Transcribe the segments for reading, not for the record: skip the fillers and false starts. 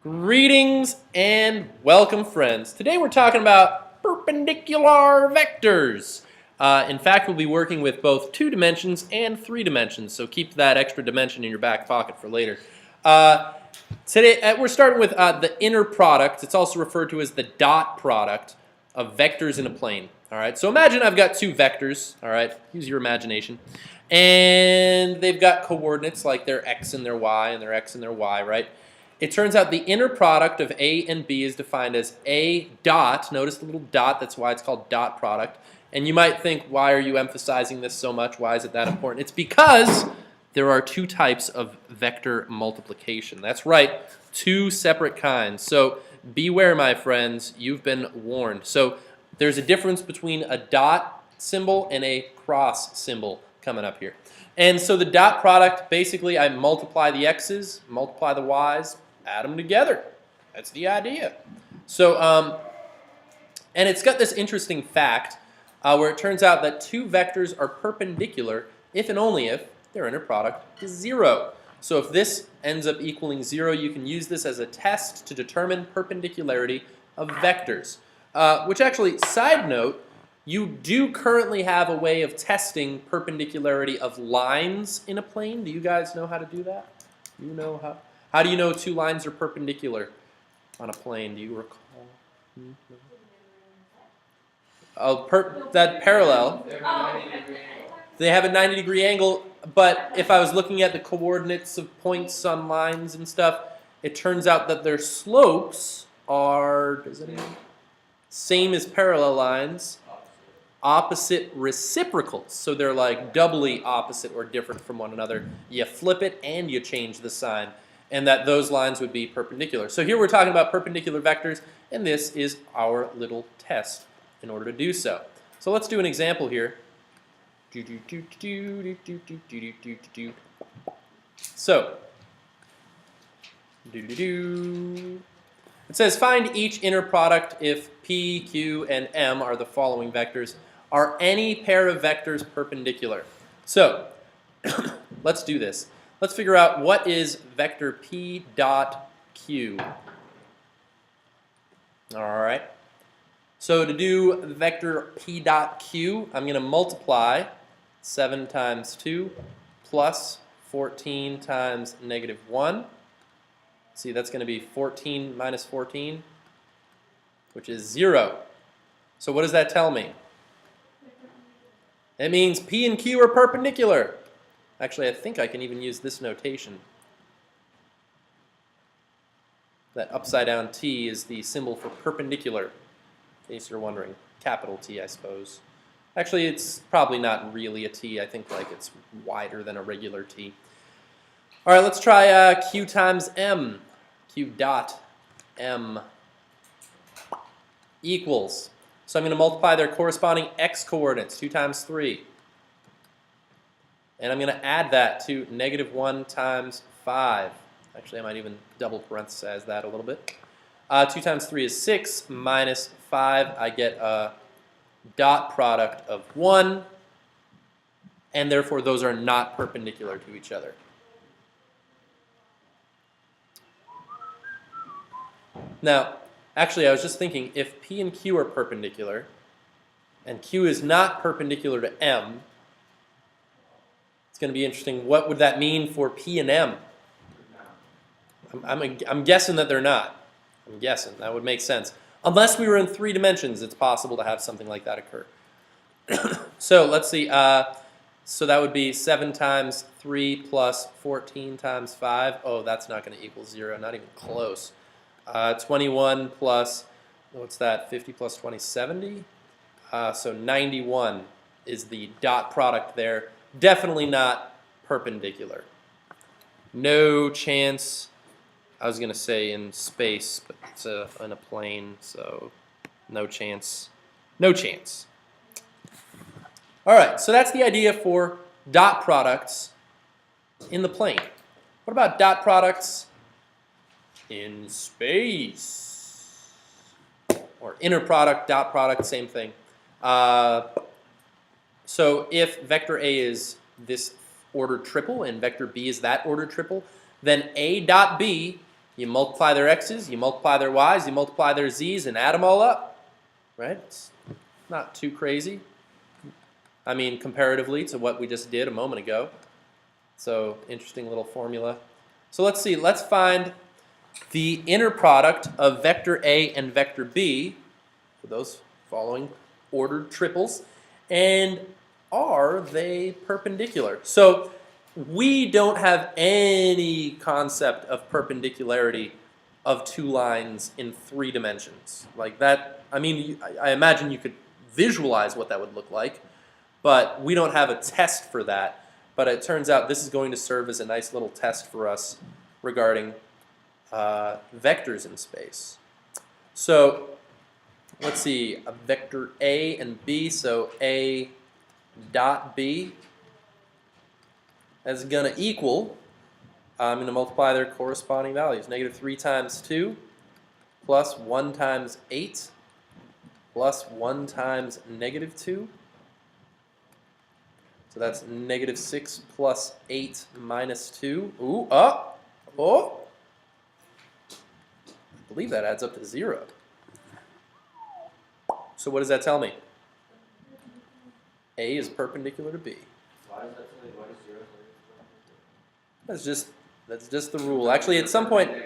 Greetings and welcome, friends. Today we're talking about perpendicular vectors. In fact, we'll be working with both 2 dimensions and 3 dimensions, so keep that extra dimension in your back pocket for later. Today we're starting with the inner product. It's also referred to as the dot product of vectors in a plane. All right, so imagine I've got 2 vectors. All right, use your imagination. And they've got coordinates like their x and their y and their x and their y, right? It turns out the inner product of A and B is defined as A dot. Notice the little dot, that's why it's called dot product. And you might think, why are you emphasizing this so much? Why is it that important? It's because there are 2 types of vector multiplication. That's right, 2 separate kinds. So beware, my friends, you've been warned. So there's a difference between a dot symbol and a cross symbol coming up here. And so the dot product, basically I multiply the x's, multiply the y's, add them together. That's the idea. So, and it's got this interesting fact where it turns out that 2 vectors are perpendicular if and only if their inner product is 0. So if this ends up equaling 0, you can use this as a test to determine perpendicularity of vectors. Which actually, side note, you do currently have a way of testing perpendicularity of lines in a plane. Do you guys know how to do that? You know how? How do you know 2 lines are perpendicular on a plane? Do you recall? Oh, that parallel. They have a 90-degree angle, but if I was looking at the coordinates of points on lines and stuff, it turns out that their slopes are, does anyone? Same as parallel lines. Opposite reciprocals, so they're like doubly opposite or different from one another. You flip it and you change the sign, and that those lines would be perpendicular. So here we're talking about perpendicular vectors, and this is our little test in order to do so. So let's do an example here. So, it says find each inner product if P, Q, and M are the following vectors. Are any pair of vectors perpendicular? So, let's do this. Let's figure out what is vector P dot Q. Alright. So to do vector P dot Q, I'm going to multiply 7 times 2 plus 14 times negative 1. See, that's going to be 14 minus 14, which is 0. So what does that tell me? It means P and Q are perpendicular. Actually, I think I can even use this notation. That upside down T is the symbol for perpendicular, in case you're wondering. Capital T, I suppose. Actually, it's probably not really a T. I think like it's wider than a regular T. All right, let's try Q times M. Q dot M equals. So I'm going to multiply their corresponding x coordinates, 2 times 3. And I'm going to add that to negative 1 times 5. Actually, I might even double parenthesize that a little bit. 2 times 3 is 6 minus 5. I get a dot product of 1. And therefore, those are not perpendicular to each other. Now, actually, I was just thinking, if P and Q are perpendicular, and Q is not perpendicular to M, it's going to be interesting. What would that mean for P and M? I'm guessing that they're not. I'm guessing. That would make sense. Unless we were in 3 dimensions, it's possible to have something like that occur. So let's see. So that would be 7 times 3 plus 14 times 5. Oh, that's not going to equal 0. Not even close. 21 plus, what's that, 50 plus 20, 70? So 91 is the dot product there. Definitely not perpendicular. No chance. I was going to say in space, but it's in a plane, so no chance. No chance. All right, so that's the idea for dot products in the plane. What about dot products in space? Or inner product, dot product, same thing. So if vector A is this ordered triple, and vector b is that ordered triple, then a dot b, you multiply their x's, you multiply their y's, you multiply their z's, and add them all up, right? It's not too crazy. I mean, comparatively to what we just did a moment ago. So, interesting little formula. So let's see, let's find the inner product of vector A and vector B for those following ordered triples. And are they perpendicular? So we don't have any concept of perpendicularity of two lines in 3 dimensions. Like that, I mean, I imagine you could visualize what that would look like, but we don't have a test for that. But it turns out this is going to serve as a nice little test for us regarding vectors in space. So let's see, a vector A and B, so A dot B is going to equal, I'm going to multiply their corresponding values. Negative 3 times 2 plus 1 times 8 plus 1 times negative 2. So that's negative 6 plus 8 minus 2. Ooh, oh! I believe that adds up to 0. So what does that tell me? A is perpendicular to B. Why does that tell you what is 0? That's just the rule. Actually, at some point, If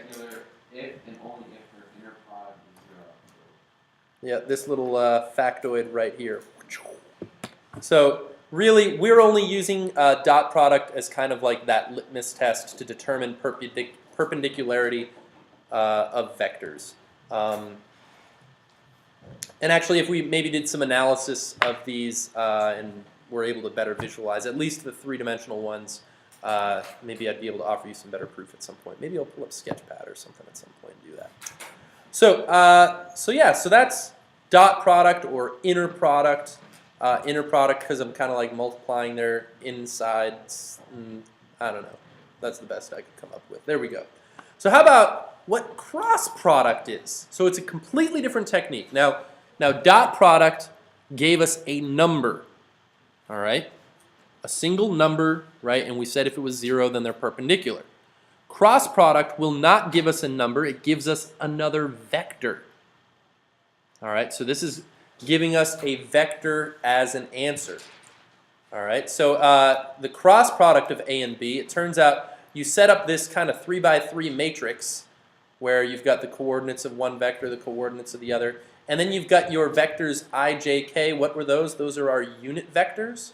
and only if their inner product is 0. yeah, this little factoid right here. So really, we're only using dot product as kind of like that litmus test to determine perpendicularity of vectors. And actually, if we maybe did some analysis of these and were able to better visualize at least the 3-dimensional ones, maybe I'd be able to offer you some better proof at some point. Maybe I'll pull up Sketchpad or something at some point and do that. So yeah, so that's dot product or inner product. Inner product because I'm kind of like multiplying their insides. I don't know. That's the best I could come up with. There we go. So how about what cross product is? So it's a completely different technique. Now dot product gave us a number, all right? A single number, right? And we said if it was 0, then they're perpendicular. Cross product will not give us a number. It gives us another vector. All right, so this is giving us a vector as an answer. All right, so the cross product of A and B, it turns out you set up this kind of 3x3 matrix where you've got the coordinates of one vector, the coordinates of the other, and then you've got your vectors I, j, k. What were those? Those are our unit vectors.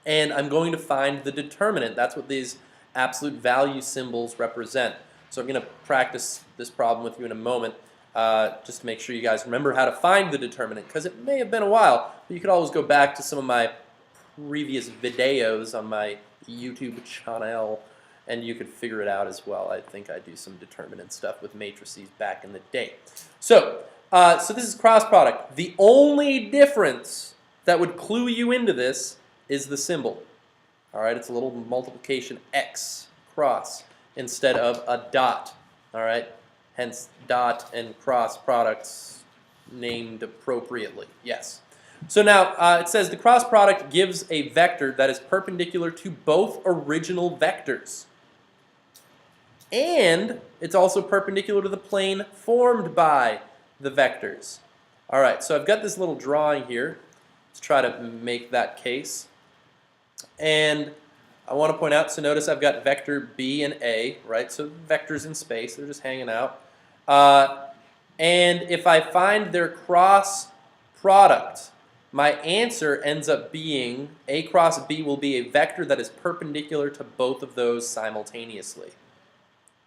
And I'm going to find the determinant. That's what these absolute value symbols represent. So I'm going to practice this problem with you in a moment. Just to make sure you guys remember how to find the determinant, because it may have been a while, but you could always go back to some of my previous videos on my YouTube channel, and you could figure it out as well. I think I do some determinant stuff with matrices back in the day. So this is cross product. The only difference that would clue you into this is the symbol. All right, it's a little multiplication x, cross, instead of a dot. All right. Hence, dot and cross products named appropriately. Yes. So now it says the cross product gives a vector that is perpendicular to both original vectors. And it's also perpendicular to the plane formed by the vectors. All right, so I've got this little drawing here. Let's try to make that case. And I want to point out, so notice I've got vector B and A, right? So vectors in space, they're just hanging out. And if I find their cross product, my answer ends up being A cross B will be a vector that is perpendicular to both of those simultaneously.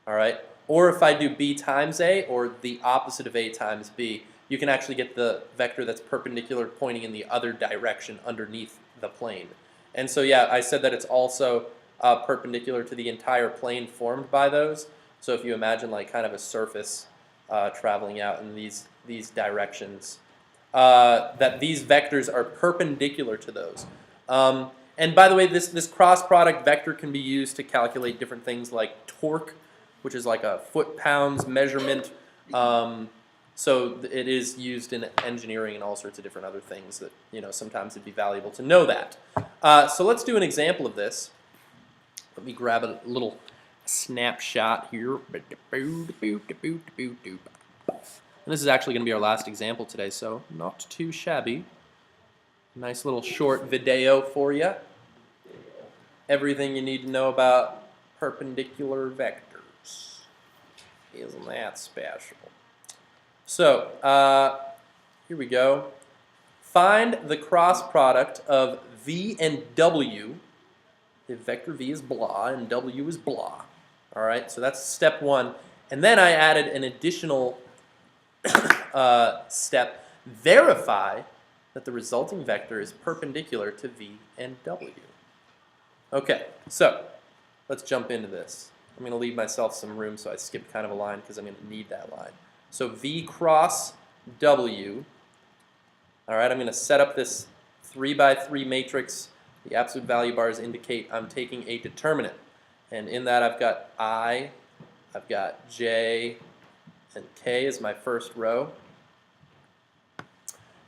All right? Or if I do B times A, or the opposite of A times B, you can actually get the vector that's perpendicular pointing in the other direction underneath the plane. And so yeah, I said that it's also perpendicular to the entire plane formed by those. So if you imagine like kind of a surface traveling out in these directions, that these vectors are perpendicular to those. And by the way, this cross product vector can be used to calculate different things like torque, which is like a foot-pounds measurement. So it is used in engineering and all sorts of different other things that, you know, sometimes it'd be valuable to know that. So let's do an example of this. Let me grab a little snapshot here. And this is actually going to be our last example today, so not too shabby. Nice little short video for you. Everything you need to know about perpendicular vectors. Isn't that special? So, here we go. Find the cross product of v and w if vector v is blah and w is blah. All right, so that's step one. And then I added an additional step. Verify that the resulting vector is perpendicular to v and w. Okay, so let's jump into this. I'm going to leave myself some room, so I skipped kind of a line because I'm going to need that line. So v cross w. All right, I'm going to set up this 3 by 3 matrix. The absolute value bars indicate I'm taking a determinant. And in that I've got I, I've got j, and k is my first row.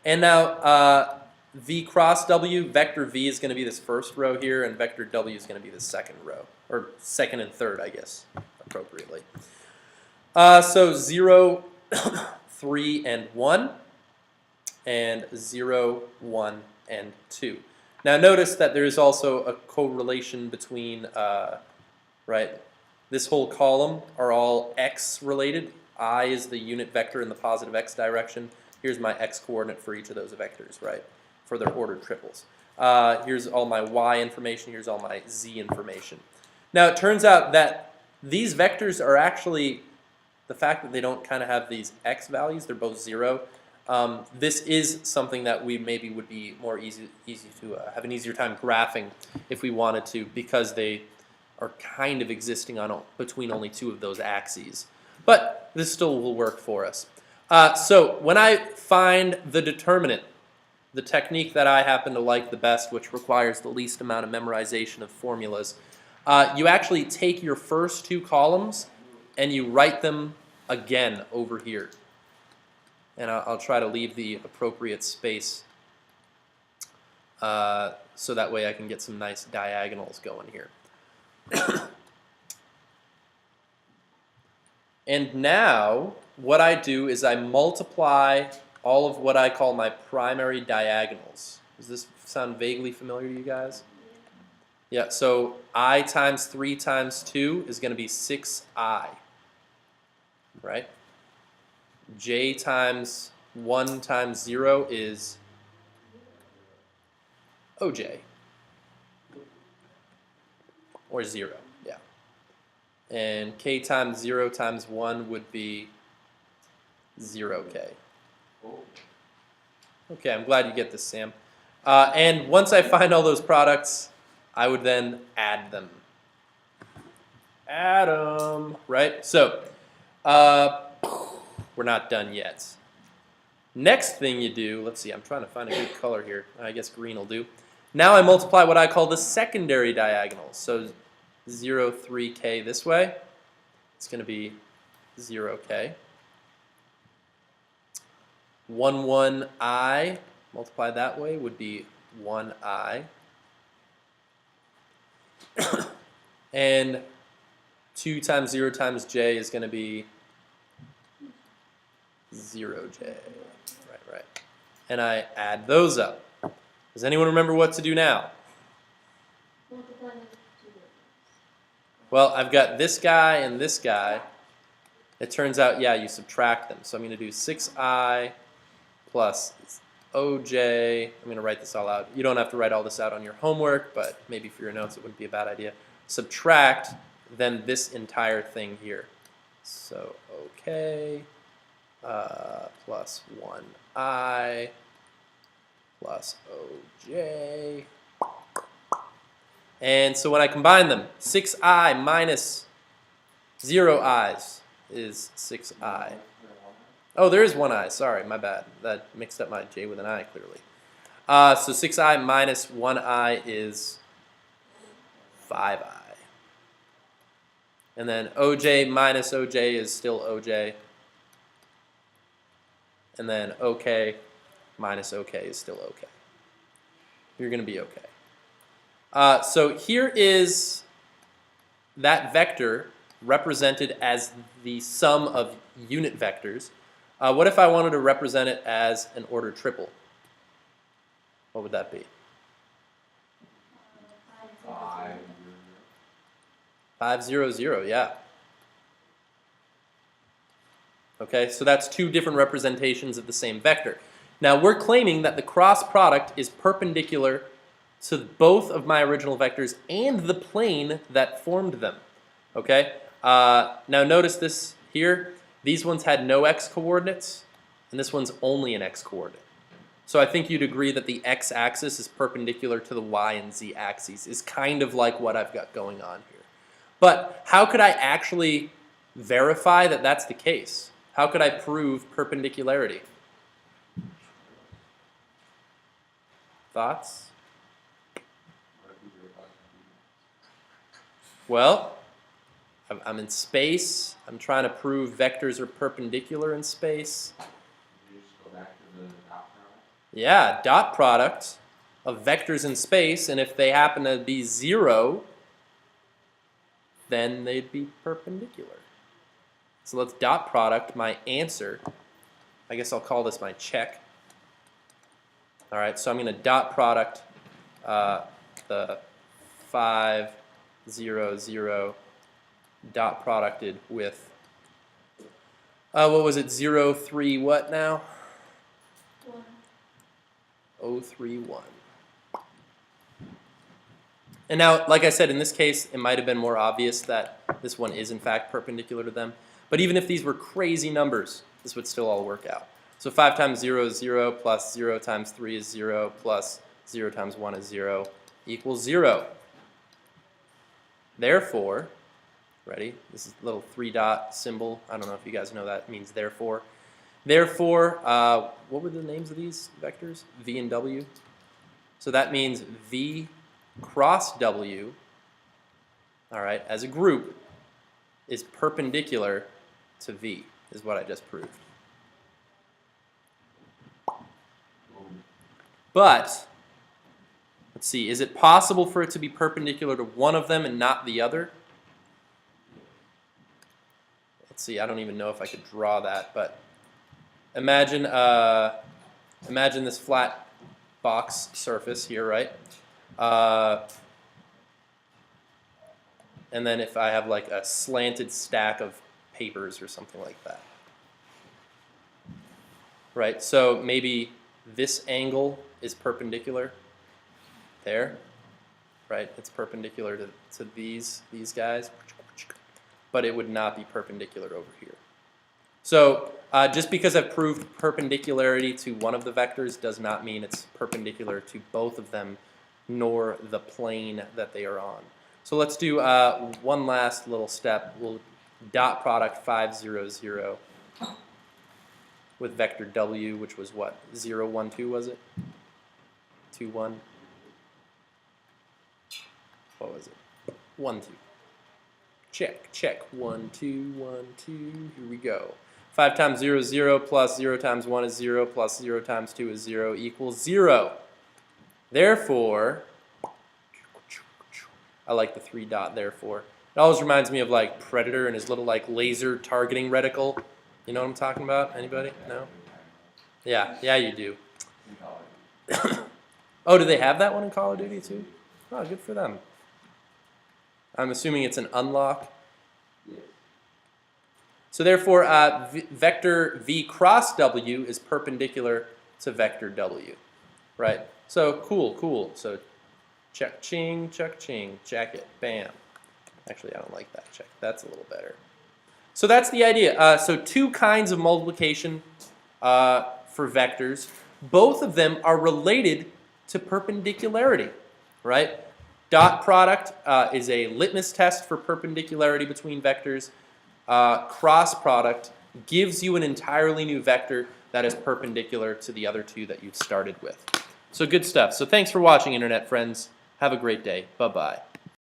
And now v cross w, vector v is going to be this first row here, and vector w is going to be the second row, or second and third, I guess, appropriately. So 0, 3, and 1, and 0, 1, and 2. Now notice that there is also a correlation between, right, this whole column are all x related. I is the unit vector in the positive x direction. Here's my x coordinate for each of those vectors, right, for their ordered triples. Here's all my y information. Here's all my z information. Now it turns out that these vectors are actually, the fact that they don't kind of have these x values, they're both 0. This is something that we maybe would be more easy to have an easier time graphing if we wanted to, because they are kind of existing on between only 2 of those axes. But this still will work for us. So when I find the determinant, the technique that I happen to like the best, which requires the least amount of memorization of formulas, you actually take your first 2 columns and you write them again over here. And I'll try to leave the appropriate space so that way I can get some nice diagonals going here. And now what I do is I multiply all of what I call my primary diagonals. Does this sound vaguely familiar to you guys? Yeah, so I times 3 times 2 is going to be 6i, right? J times 1 times 0 is OJ, or 0, yeah. And k times 0 times 1 would be 0k. Okay, I'm glad you get this, Sam. And once I find all those products, I would then add them. Add them, right? So, we're not done yet. Next thing you do, let's see, I'm trying to find a good color here. I guess green will do. Now I multiply what I call the secondary diagonals. So 0, 3k this way, it's going to be 0k. 1, 1i, multiplied that way, would be 1i. And 2 times 0 times j is going to be 0j. Right. And I add those up. Does anyone remember what to do now? Well, I've got this guy and this guy. It turns out, yeah, you subtract them. So I'm going to do 6i plus oj. I'm going to write this all out. You don't have to write all this out on your homework, but maybe for your notes it wouldn't be a bad idea. Subtract then this entire thing here. So okay, plus 1i plus oj. And so when I combine them, 6i minus 0 i's is 6i. Oh, there is 1i. Sorry, my bad. That mixed up my j with an i, clearly. So 6i minus 1i is 5i. And then oj minus oj is still oj. And then ok minus ok is still ok. You're going to be okay. So here is that vector represented as the sum of unit vectors. What if I wanted to represent it as an order triple? What would that be? 5, 5, 0, 0, yeah. Okay, so that's two different representations of the same vector. Now we're claiming that the cross product is perpendicular to both of my original vectors and the plane that formed them. Okay, now notice this here. These ones had no x coordinates, and this one's only an x coordinate. So I think you'd agree that the x-axis is perpendicular to the y and z axes, is kind of like what I've got going on here. But how could I actually verify that that's the case? How could I prove perpendicularity? Thoughts? Well, I'm in space. I'm trying to prove vectors are perpendicular in space. you just go back to the dot product. Yeah, dot product of vectors in space, and if they happen to be 0, then they'd be perpendicular. So let's dot product my answer. I guess I'll call this my check. All right, so I'm going to dot product the 5, 0, 0 dot producted with, what was it, 0, 3, what now? 0, 3, 1. And now, like I said, in this case, it might have been more obvious that this one is in fact perpendicular to them. But even if these were crazy numbers, this would still all work out. So 5 times 0 is 0, plus 0 times 3 is 0, plus 0 times 1 is 0, equals 0. Therefore, ready? This is a little 3-dot symbol. I don't know if you guys know that. It means therefore. Therefore, what were the names of these vectors? V and W. So that means V cross W, all right, as a group, is perpendicular to V, is what I just proved. But, let's see, is it possible for it to be perpendicular to one of them and not the other? Let's see, I don't even know if I could draw that, but imagine, imagine this flat box surface here, right? And then if I have like a slanted stack of papers or something like that. Right, so maybe this angle is perpendicular there, right? It's perpendicular to these guys, but it would not be perpendicular over here. So just because I've proved perpendicularity to one of the vectors does not mean it's perpendicular to both of them, nor the plane that they are on. So let's do one last little step. We'll dot product 5, 0, 0 with vector W, which was what? 0, 1, 2, was it? 2, 1. What was it? 1, 2. Check, check. 1, 2, 1, 2. Here we go. 5 times 0 is 0, plus 0 times 1 is 0, plus 0 times 2 is 0, equals 0. Therefore, I like the 3-dot therefore. It always reminds me of like Predator and his little like laser targeting reticle. You know what I'm talking about? Anybody? No? Yeah, yeah you do. Oh, do they have that one in Call of Duty too? Oh, good for them. I'm assuming it's an unlock. So therefore, vector V cross W is perpendicular to vector W, right? So cool, cool. So check, ching, check it, bam. Actually, I don't like that check. That's a little better. So that's the idea. So two kinds of multiplication for vectors. Both of them are related to perpendicularity, right? Dot product is a litmus test for perpendicularity between vectors. Cross product gives you an entirely new vector that is perpendicular to the other two that you've started with. So good stuff. So thanks for watching, Internet friends. Have a great day. Bye-bye.